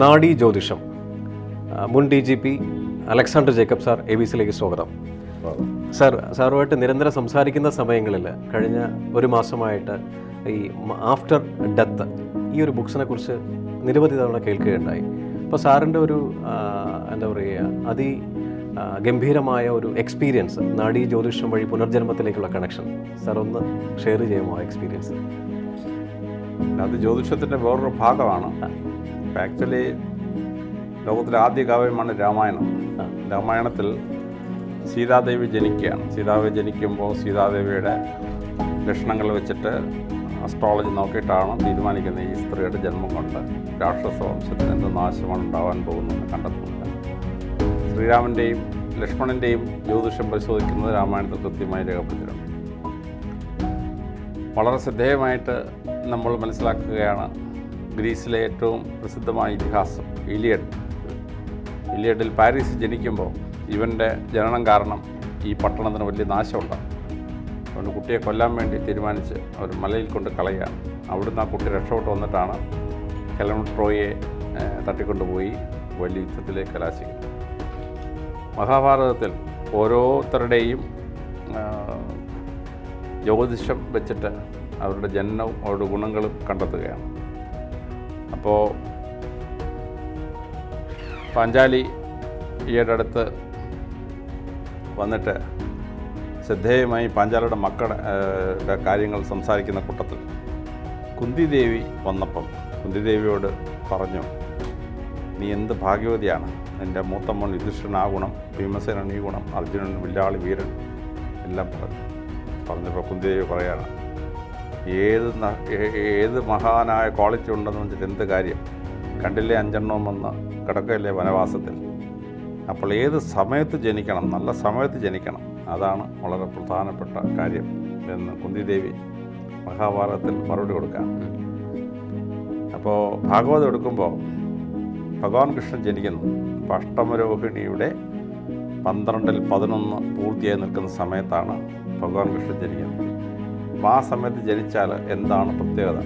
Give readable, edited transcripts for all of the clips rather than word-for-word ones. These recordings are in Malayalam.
നാഡി ജ്യോതിഷം മുൻ DGP അലക്സാണ്ടർ ജേക്കബ് സാർ ABC-ലേക്ക് സ്വാഗതം. സാറുമായിട്ട് നിരന്തരം സംസാരിക്കുന്ന സമയങ്ങളിൽ കഴിഞ്ഞ ഒരു മാസമായിട്ട് ഈ ആഫ്റ്റർ ഡെത്ത് ഈ ഒരു ബുക്സിനെ കുറിച്ച് നിരവധി തവണ കേൾക്കുകയുണ്ടായി. അപ്പോൾ സാറിൻ്റെ ഒരു എന്താ പറയുക ഗംഭീരമായ ഒരു എക്സ്പീരിയൻസ് നാഡി ജ്യോതിഷം വഴി പുനർജന്മത്തിലേക്കുള്ള കണക്ഷൻ സാർ ഒന്ന് ഷെയർ ചെയ്യുമോ ആ എക്സ്പീരിയൻസ്? അത് ജ്യോതിഷത്തിൻ്റെ വേറൊരു ഭാഗമാണ്. ആക്ച്വലി ലോകത്തിലെ ആദ്യ കാവ്യമാണ് രാമായണം. രാമായണത്തിൽ സീതാദേവി ജനിക്കുകയാണ്. സീതാദേവി ജനിക്കുമ്പോൾ സീതാദേവിയുടെ ലക്ഷണങ്ങൾ വെച്ചിട്ട് അസ്ട്രോളജി നോക്കിയിട്ടാണ് തീരുമാനിക്കുന്നത് ഈ സ്ത്രീയുടെ ജന്മം കൊണ്ട് രാക്ഷസ വംശത്തിന് എന്ത് നാശമാണ് ഉണ്ടാകാൻ പോകുന്നതെന്ന് കണ്ടെത്തുന്നത്. ശ്രീരാമൻ്റെയും ലക്ഷ്മണൻ്റെയും ജ്യോതിഷം പരിശോധിക്കുന്നത് രാമായണത്തിൽ കൃത്യമായി രേഖപ്പെടുത്തിയിട്ടുണ്ട്. വളരെ ശ്രദ്ധേയമായിട്ട് നമ്മൾ മനസ്സിലാക്കുകയാണ് ഗ്രീസിലെ ഏറ്റവും പ്രസിദ്ധമായ ഇതിഹാസം ഇലിയഡിൽ പാരീസ് ജനിക്കുമ്പോൾ ഇവൻ്റെ ജനനം കാരണം ഈ പട്ടണത്തിന് വലിയ നാശമുണ്ടാകും. അതുകൊണ്ട് കുട്ടിയെ കൊല്ലാൻ വേണ്ടി തീരുമാനിച്ച് അവർ മലയിൽ കൊണ്ട് കളയുകയാണ്. അവിടുന്ന് ആ കുട്ടി രക്ഷപ്പെട്ട് വന്നിട്ടാണ് ഹെലൻ ട്രോയെ തട്ടിക്കൊണ്ടുപോയി വലിയ യുദ്ധത്തിലേക്ക് കലാശിക്കുന്നത്. മഹാഭാരതത്തിൽ ഓരോരുത്തരുടെയും ജ്യോതിഷം വെച്ചിട്ട് അവരുടെ ജനനവും അവരുടെ ഗുണങ്ങളും കണ്ടെത്തുകയാണ്. അപ്പോൾ പാഞ്ചാലി ഈയുടെ അടുത്ത് വന്നിട്ട് ശ്രദ്ധേയമായി പാഞ്ചാലിയുടെ മക്കളുടെ കാര്യങ്ങൾ സംസാരിക്കുന്ന കൂട്ടത്തിൽ കുന്തിദേവി വന്നപ്പം കുന്തിദേവിയോട് പറഞ്ഞു, നീ എന്ത് ഭാഗ്യവതിയാണ്, എൻ്റെ മൂത്ത മോൻ യുധിഷ്ഠിരൻ ആ ഗുണം, ഭീമസേനൻ ഈ ഗുണം, അർജുനൻ വില്ലാളി വീരൻ എല്ലാം പറഞ്ഞപ്പോൾ കുന്തിദേവി പറയാണ്, ഏത് മഹാനായ ക്വാളിറ്റി ഉണ്ടെന്ന് വെച്ചിട്ട് എന്ത് കാര്യം, കണ്ടില്ലേ 5 വന്ന് കിടക്കയില്ലേ വനവാസത്തിൽ. അപ്പോൾ ഏത് സമയത്ത് ജനിക്കണം, നല്ല സമയത്ത് ജനിക്കണം, അതാണ് വളരെ പ്രധാനപ്പെട്ട കാര്യം എന്ന് കുന്തിദേവി മഹാഭാരതത്തിൽ മറുപടി കൊടുക്കാം. അപ്പോൾ ഭാഗവതം എടുക്കുമ്പോൾ ഭഗവാൻ കൃഷ്ണൻ ജനിക്കുന്നു. അപ്പോൾ അഷ്ടമരോഹിണിയുടെ 12-ൽ 11 പൂർത്തിയായി നിൽക്കുന്ന സമയത്താണ് ഭഗവാൻ കൃഷ്ണൻ ജനിക്കുന്നത്. അപ്പോൾ ആ സമയത്ത് ജനിച്ചാൽ എന്താണ് പ്രത്യേകത,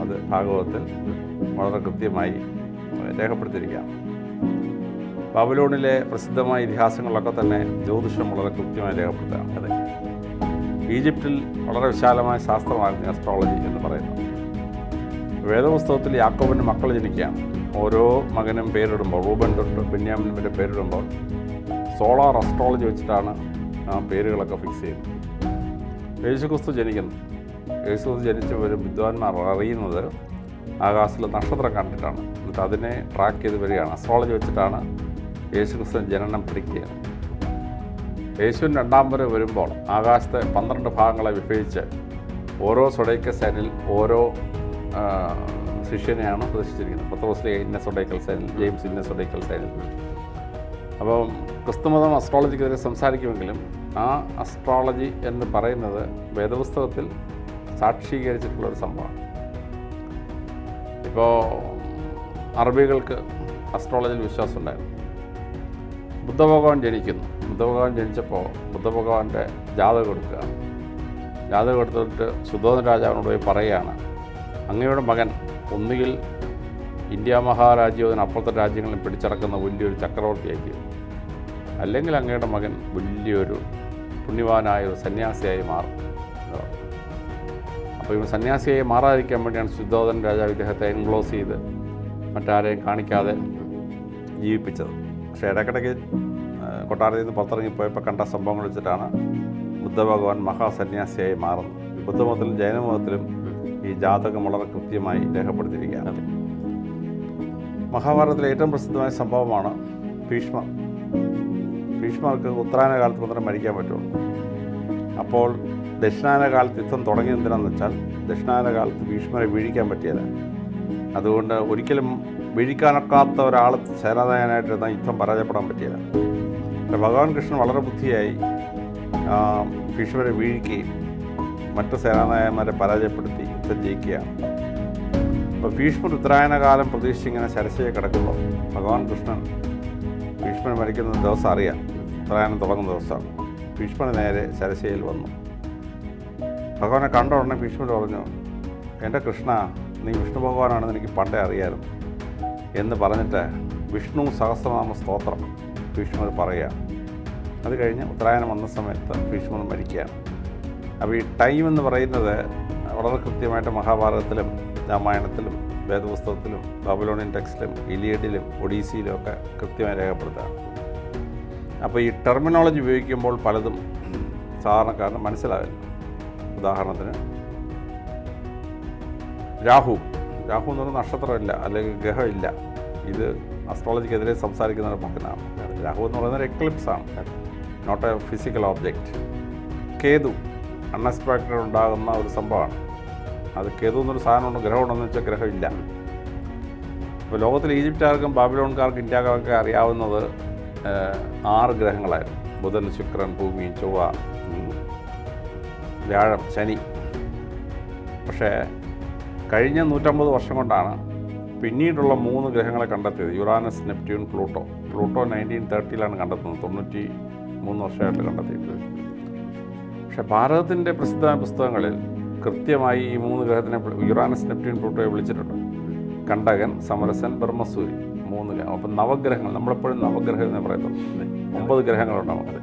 അത് ഭാഗവതത്തിൽ വളരെ കൃത്യമായി രേഖപ്പെടുത്തിയിരിക്കുകയാണ്. ബാബിലോണിലെ പ്രസിദ്ധമായ ഇതിഹാസങ്ങളിലൊക്കെ തന്നെ ജ്യോതിഷം വളരെ കൃത്യമായി രേഖപ്പെടുത്തുകയാണ്. അതെ, ഈജിപ്തിൽ വളരെ വിശാലമായ ശാസ്ത്രമായിരുന്നു അസ്ട്രോളജി എന്ന് പറയുന്നത്. വേദപുസ്തകത്തിൽ യാക്കോബിൻ്റെ മക്കൾ ജനിക്കുകയാണ്. ഓരോ മകനും പേരിടുമ്പോൾ, റൂബൻ തൊട്ട് ബെന്യാമിൻ വരെ പേരിടുമ്പോൾ സോളാർ അസ്ട്രോളജി വെച്ചിട്ടാണ് ആ പേരുകളൊക്കെ ഫിക്സ് ചെയ്യുന്നത്. യേശുക്രിസ്തു ജനിക്കുന്നു. യേശുക്രിസ്തു ജനിച്ച ഒരു വിദ്വാൻമാർ അറിയുന്നത് ആകാശത്തിലെ നക്ഷത്രം കണ്ടിട്ടാണ്. എന്നിട്ട് അതിനെ ട്രാക്ക് ചെയ്ത് വരികയാണ്. അസ്ട്രോളജി വെച്ചിട്ടാണ് യേശുക്രിസ്തു ജനനം പിടിക്കുക. യേശുവിന് 2ാം വരെ വരുമ്പോൾ ആകാശത്തെ 12 ഭാഗങ്ങളെ വിഭജിച്ച് ഓരോ സൊഡൈക്കൽ സൈനിൽ ഓരോ ശിഷ്യനെയാണ് പ്രദർശിച്ചിരിക്കുന്നത്. പത്രോസ് ഇന്ന സൊഡൈക്കൽ സൈനിൽ, ജെയിംസ് ഇന്ന സൊഡൈക്കൽ സൈനിൽ. അപ്പം ക്രിസ്തുമതം അസ്ട്രോളജിക്കെതിരെ സംസാരിക്കുമെങ്കിലും ആ അസ്ട്രോളജി എന്ന് പറയുന്നത് വേദപുസ്തകത്തിൽ സാക്ഷീകരിച്ചിട്ടുള്ളൊരു സംഭവമാണ്. ഇപ്പോൾ അറബികൾക്ക് അസ്ട്രോളജിയിൽ വിശ്വാസം ഉണ്ടായിരുന്നു. ബുദ്ധഭഗവാൻ ജനിക്കുന്നു. ബുദ്ധഭഗവാൻ ജനിച്ചപ്പോൾ ബുദ്ധഭഗവാന്റെ ജാതകം എടുക്കുക. ജാതകം എടുത്തിട്ട് സുധോധന രാജാവിനോട് പോയി പറയുകയാണ്, അങ്ങയുടെ മകൻ ഒന്നുകിൽ ഇന്ത്യ മഹാരാജ്യത്തിന് അപ്പുറത്തെ രാജ്യങ്ങളിൽ പിടിച്ചടക്കുന്ന വലിയൊരു ചക്രവർത്തിയായിരിക്കും, അല്ലെങ്കിൽ അങ്ങയുടെ മകൻ വലിയൊരു പുണ്യവാനായ ഒരു സന്യാസിയായി മാറും. അപ്പോൾ ഇവൻ സന്യാസിയായി മാറാതിരിക്കാൻ വേണ്ടിയാണ് സുധോധന രാജാവ് ഇദ്ദേഹത്തെ എൻക്ലോസ് ചെയ്ത് മറ്റാരെയും കാണിക്കാതെ ജീവിപ്പിച്ചത്. പക്ഷേ ഇടയ്ക്കിടയ്ക്ക് കൊട്ടാരത്തിൽ നിന്ന് പുറത്തിറങ്ങിപ്പോയപ്പോൾ കണ്ട സംഭവങ്ങൾ വെച്ചിട്ടാണ് ബുദ്ധഭഗവാൻ മഹാസന്യാസിയായി മാറുന്നത്. ബുദ്ധമതത്തിലും ജൈനമതത്തിലും ഈ ജാതകം വളരെ കൃത്യമായി രേഖപ്പെടുത്തിയിരിക്കുകയാണ്. മഹാഭാരതത്തിലെ ഏറ്റവും പ്രസിദ്ധമായ സംഭവമാണ് ഭീഷ്മർക്ക് ഉത്തരായന കാലത്ത് മാത്രമേ മരിക്കാൻ പറ്റുള്ളൂ. അപ്പോൾ ദക്ഷിണായന കാലത്ത് യുദ്ധം തുടങ്ങിയത് എന്തിനാണെന്ന് വെച്ചാൽ ദക്ഷിണായന കാലത്ത് ഭീഷ്മരെ വീഴിക്കാൻ പറ്റിയല്ല. അതുകൊണ്ട് ഒരിക്കലും വീഴിക്കാനൊക്കാത്ത ഒരാൾ സേനാനായകനായിട്ടിരുന്നാൽ യുദ്ധം പരാജയപ്പെടാൻ പറ്റിയല്ല. ഭഗവാൻ കൃഷ്ണൻ വളരെ ബുദ്ധിയായി ഭീഷ്മരെ വീഴിക്കുകയും മറ്റ് സേനാനായകന്മാരെ പരാജയപ്പെടുത്തി യുദ്ധം ജയിക്കുകയാണ്. അപ്പോൾ ഭീഷ്മർ ഉത്തരായന കാലം പ്രതീക്ഷിച്ചിങ്ങനെ ശരശയെ കിടക്കുമ്പോൾ ഭഗവാൻ കൃഷ്ണൻ ഭീഷ്മൻ മരിക്കുന്ന ദിവസം അറിയാം, ഉത്തരായനം തുടങ്ങുന്ന ദിവസമാണ്. ഭീഷ്മന് നേരെ ശരശയിൽ വന്നു. ഭഗവാനെ കണ്ട ഉടനെ ഭീഷ്മർ പറഞ്ഞു, എൻ്റെ കൃഷ്ണ, നീ വിഷ്ണു ഭഗവാനാണെന്ന് എനിക്ക് പണ്ടേ അറിയാമായിരുന്നു. എന്ന് പറഞ്ഞിട്ട് വിഷ്ണു സഹസ്രനാമ സ്തോത്രം ഭീഷ്മർ പറയുക. അത് കഴിഞ്ഞ് ഉത്തരായനം വന്ന സമയത്ത് ഭീഷ്മർ മരിക്കുകയാണ്. അപ്പോൾ ഈ ടൈം എന്ന് പറയുന്നത് വളരെ കൃത്യമായിട്ട് മഹാഭാരതത്തിലും രാമായണത്തിലും വേദപുസ്തകത്തിലും ബാബിലോണിയൻ ടെക്സ്റ്റിലും ഇലിയഡിലും ഒഡീസിയിലും ഒക്കെ കൃത്യമായി രേഖപ്പെടുത്തുകയാണ്. അപ്പോൾ ഈ ടെർമിനോളജി ഉപയോഗിക്കുമ്പോൾ പലതും സാധാരണക്കാരന് മനസ്സിലാവില്ല. ഉദാഹരണത്തിന് രാഹു എന്ന് പറഞ്ഞാൽ നക്ഷത്രമില്ല അല്ലെങ്കിൽ ഗ്രഹമില്ല. ഇത് അസ്ട്രോളജിക്കെതിരെ സംസാരിക്കുന്ന ഒരു പക്കനാണ്. രാഹു എന്ന് പറയുന്നത് ഒരു എക്ലിപ്സാണ്, not a physical object. Ketu unexpected ഉണ്ടാകുന്ന ഒരു സംഭവമാണ്. അത് കേതു എന്നൊരു സാധനമുണ്ട്, ഗ്രഹമുണ്ടെന്ന് വെച്ചാൽ ഗ്രഹമില്ല. ഇപ്പോൾ ലോകത്തിൽ ഈജിപ്തുകാർക്കും ബാബിലോൺകാർക്കും ഇന്ത്യക്കാർക്കൊക്കെ അറിയാവുന്നത് 6 ഗ്രഹങ്ങളായിരുന്നു. ബുധൻ, ശുക്രൻ, ഭൂമി, ചൊവ്വ, വ്യാഴം, ശനി. പക്ഷേ കഴിഞ്ഞ 150 വർഷം കൊണ്ടാണ് പിന്നീടുള്ള 3 ഗ്രഹങ്ങളെ കണ്ടെത്തിയത്. Uranus, Neptune, Pluto. പ്ലൂട്ടോ 1930 കണ്ടെത്തുന്നത്. 93 വർഷമായിട്ട് കണ്ടെത്തിയിട്ടുള്ളത്. പക്ഷേ ഭാരതത്തിൻ്റെ പ്രസിദ്ധമായ പുസ്തകങ്ങളിൽ കൃത്യമായി ഈ 3 ഗ്രഹത്തിനെ യുറാനസ്, നെപ്റ്റ്യൂൺ, പ്ലൂട്ടോയെ വിളിച്ചിട്ടുണ്ട്. കണ്ടകൻ, സമരസൻ, ബ്രഹ്മസൂരി 3 ഗ്രഹം. അപ്പം നവഗ്രഹങ്ങൾ, നമ്മളെപ്പോഴും നവഗ്രഹം എന്ന് പറയുന്നത് 9 ഗ്രഹങ്ങളുണ്ടാവും. അത്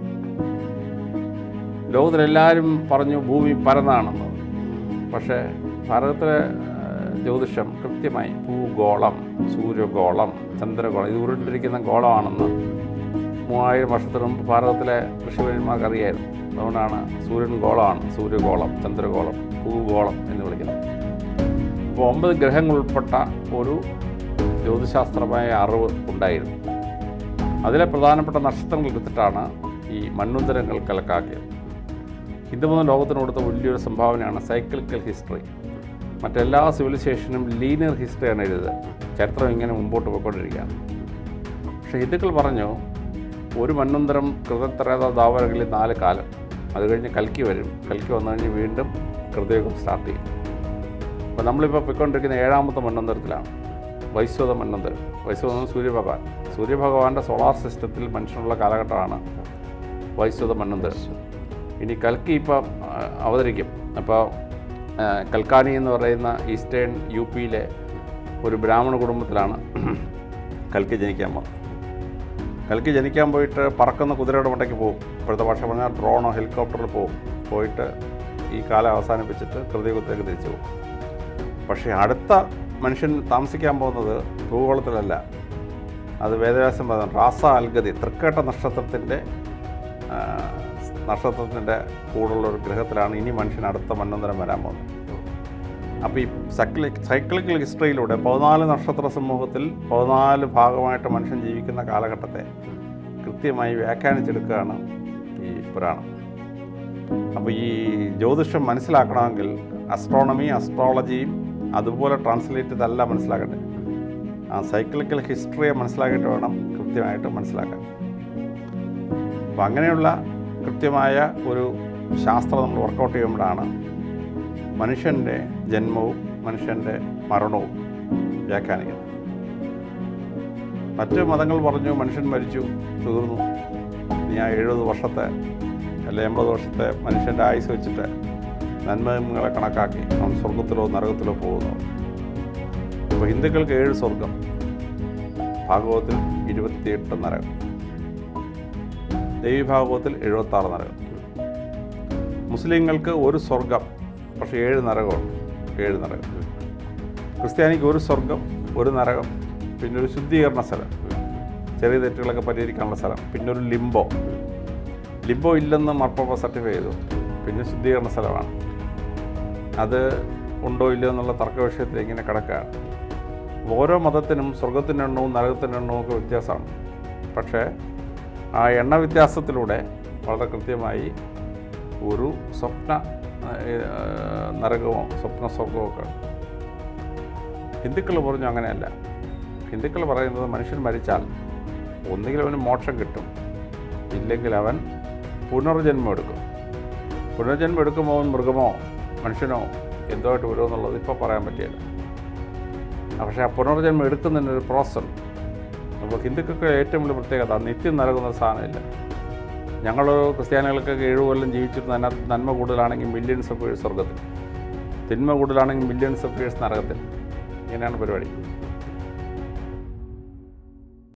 ലോകത്തിലെല്ലാവരും പറഞ്ഞു ഭൂമി പരന്നാണെന്ന്. പക്ഷേ ഭാരതത്തിലെ ജ്യോതിഷം കൃത്യമായി ഭൂഗോളം, സൂര്യഗോളം, ചന്ദ്രഗോളം, ഇത് ഉരുണ്ടിരിക്കുന്ന ഗോളമാണെന്ന് 3000 വർഷത്തിന് മുമ്പ് ഭാരതത്തിലെ ഋഷിവര്യന്മാർക്ക് അറിയായിരുന്നു. അതുകൊണ്ടാണ് സൂര്യൻ ഗോളമാണ്, സൂര്യഗോളം, ചന്ദ്രഗോളം, ഭൂഗോളം എന്ന് വിളിക്കുന്നത്. അപ്പോൾ 9 ഗ്രഹങ്ങൾ ഉൾപ്പെട്ട ഒരു ജ്യോതിശാസ്ത്രമായ അറിവ് ഉണ്ടായിരുന്നു. അതിലെ പ്രധാനപ്പെട്ട നക്ഷത്രങ്ങൾ എടുത്തിട്ടാണ് ഈ മന്വന്തരങ്ങൾ കണക്കാക്കിയത്. ഹിന്ദുമതം ലോകത്തിന് കൊടുത്ത വലിയൊരു സംഭാവനയാണ് സൈക്ലിക്കൽ ഹിസ്റ്ററി. മറ്റെല്ലാ സിവിലൈസേഷനും ലീനിയർ ഹിസ്റ്ററിയാണ് എഴുതുക. ചരിത്രം ഇങ്ങനെ മുമ്പോട്ട് പോയിക്കൊണ്ടിരിക്കുകയാണ്. പക്ഷേ ഹിന്ദുക്കൾ പറഞ്ഞു ഒരു മന്വന്തരം കൃതത്രേത ദ്വാപരങ്ങളിൽ 4 കാലം, അത് കഴിഞ്ഞ് കൽക്കി വരും. കൽക്കി വന്നു കഴിഞ്ഞ് വീണ്ടും കൃതയുഗം സ്റ്റാർട്ട് ചെയ്യും. അപ്പോൾ നമ്മളിപ്പോൾ പോയിക്കൊണ്ടിരിക്കുന്ന 7ാമത്തെ മന്വന്തരത്തിലാണ്, വൈശ്വത മന്വന്തരം. വൈശ്വതം സൂര്യഭഗവാൻ. സൂര്യഭഗവാന്റെ സോളാർ സിസ്റ്റത്തിൽ മനുഷ്യനുള്ള കാലഘട്ടമാണ് വൈശ്വത മന്വന്തരം. ഇനി കൽക്കി ഇപ്പം അവതരിക്കും. അപ്പോൾ കൽക്കാനി എന്ന് പറയുന്ന ഈസ്റ്റേൺ UP-യിലെ ഒരു ബ്രാഹ്മണ കുടുംബത്തിലാണ് കൽക്കി ജനിക്കാൻ പോകുന്നത്. കൽക്കി ജനിക്കാൻ പോയിട്ട് പറക്കുന്ന കുതിരയുടെ മണ്ടയ്ക്ക് പോകും. ഇപ്പോഴത്തെ ഭാഷ പറഞ്ഞാൽ ഡ്രോണോ ഹെലികോപ്റ്ററിൽ പോയിട്ട് ഈ കാലം അവസാനിപ്പിച്ചിട്ട് കൃതയുഗത്തേക്ക് തിരിച്ചു പോകും. പക്ഷേ അടുത്ത മനുഷ്യൻ താമസിക്കാൻ പോകുന്നത് ഭൂഗോളത്തിലല്ല. അത് വേദവ്യാസം പറയുന്നത് റാസ അൽഗതി, തൃക്കേട്ട നക്ഷത്രത്തിൻ്റെ കൂടുള്ളൊരു ഗ്രഹത്തിലാണ് ഇനി മനുഷ്യൻ അടുത്ത മന്വന്തരം വരാൻ പോകുന്നത്. അപ്പോൾ ഈ സൈക്ലിക്കൽ ഹിസ്റ്ററിയിലൂടെ 14 നക്ഷത്ര സമൂഹത്തിൽ 14 ഭാഗമായിട്ട് മനുഷ്യൻ ജീവിക്കുന്ന കാലഘട്ടത്തെ കൃത്യമായി വ്യാഖ്യാനിച്ചെടുക്കുകയാണ് ഈ പുരാണം. അപ്പോൾ ഈ ജ്യോതിഷം മനസ്സിലാക്കണമെങ്കിൽ അസ്ട്രോളജിയും അതുപോലെ ട്രാൻസ്ലേറ്റ് ചെയ്തല്ല മനസ്സിലാക്കണ്ടേ. ആ സൈക്ലിക്കൽ ഹിസ്റ്ററിയെ മനസ്സിലാക്കിയിട്ട് വേണം കൃത്യമായിട്ട് മനസ്സിലാക്കാൻ. അപ്പോൾ അങ്ങനെയുള്ള കൃത്യമായ ഒരു ശാസ്ത്രം നമ്മൾ വർക്കൗട്ട് ചെയ്യുമ്പോഴാണ് മനുഷ്യൻ്റെ ജന്മവും മനുഷ്യൻ്റെ മരണവും വ്യാഖ്യാനിക്കുന്നത്. മറ്റ് മതങ്ങൾ പറഞ്ഞു മനുഷ്യൻ മരിച്ചു, തീർന്നു, ഇനി ആ 70 വർഷത്തെ അല്ലെ 80 വർഷത്തെ മനുഷ്യൻ്റെ ആയുസ് വെച്ചിട്ട് നന്മകളെ കണക്കാക്കി അവൻ സ്വർഗത്തിലോ നരകത്തിലോ പോകുന്നു. ഇപ്പോൾ ഹിന്ദുക്കൾക്ക് 7 സ്വർഗം, ഭാഗവത്തിൽ 28 നരകം, ദേവീഭാഗവത്തിൽ 76 നരകം. മുസ്ലിങ്ങൾക്ക് 1 സ്വർഗം, പക്ഷേ 7 നരകമുണ്ട്. 7 നരകം. ക്രിസ്ത്യാനിക്ക് 1 സ്വർഗം, 1 നരകം, പിന്നെ ഒരു ശുദ്ധീകരണ സ്ഥലം, ചെറിയ തെറ്റുകളൊക്കെ പരിഹരിക്കാനുള്ള സ്ഥലം, പിന്നെ ഒരു ലിംബോ ഇല്ലെന്ന് മാർപ്പാപ്പ സർട്ടിഫൈ ചെയ്തു. പിന്നെ ശുദ്ധീകരണ സ്ഥലമാണ്. അത് ഉണ്ടോ ഇല്ലയോ എന്നുള്ള തർക്ക വിഷയത്തിൽ ഇങ്ങനെ കിടക്കുകയാണ്. ഓരോ മതത്തിനും സ്വർഗത്തിൻ്റെ എണ്ണവും നരകത്തിൻ്റെ എണ്ണവും ഒക്കെ വ്യത്യാസമാണ്. പക്ഷേ ആ എണ്ണ വ്യത്യാസത്തിലൂടെ വളരെ കൃത്യമായി ഒരു സ്വപ്ന നരകമോ സ്വപ്ന സ്വർഗമോ ഒക്കെ. ഹിന്ദുക്കൾ പറഞ്ഞു അങ്ങനെയല്ല. ഹിന്ദുക്കൾ പറയുന്നത് മനുഷ്യൻ മരിച്ചാൽ ഒന്നുകിൽ അവന് മോക്ഷം കിട്ടും, ഇല്ലെങ്കിൽ അവൻ പുനർജന്മം എടുക്കും. പുനർജന്മം എടുക്കുമ്പോൾ അവൻ മൃഗമോ മനുഷ്യനോ എന്തുമായിട്ട് വരുമെന്നുള്ളത് ഇപ്പോൾ പറയാൻ പറ്റില്ല. പക്ഷേ ആ പുനർജന്മം എടുക്കുന്നതിനൊരു പ്രോസസ്സ്. അപ്പോൾ ഹിന്ദുക്കൾക്ക് ഏറ്റവും വലിയ പ്രത്യേകത നിത്യം നൽകുന്ന സാധനമില്ല. ഞങ്ങൾ ക്രിസ്ത്യാനികൾക്കൊക്കെ 7 കൊല്ലം ജീവിച്ചിട്ട് നന്മ കൂടുതലാണെങ്കിൽ മില്യൺസ് ഓഫ് ഇയേഴ്സ് സ്വർഗത്തിൽ, തിന്മ കൂടുതലാണെങ്കിൽ മില്യൺസ് ഓഫ് ഇയേഴ്സ് നരകത്തിൽ. ഇങ്ങനെയാണ് പരിപാടി.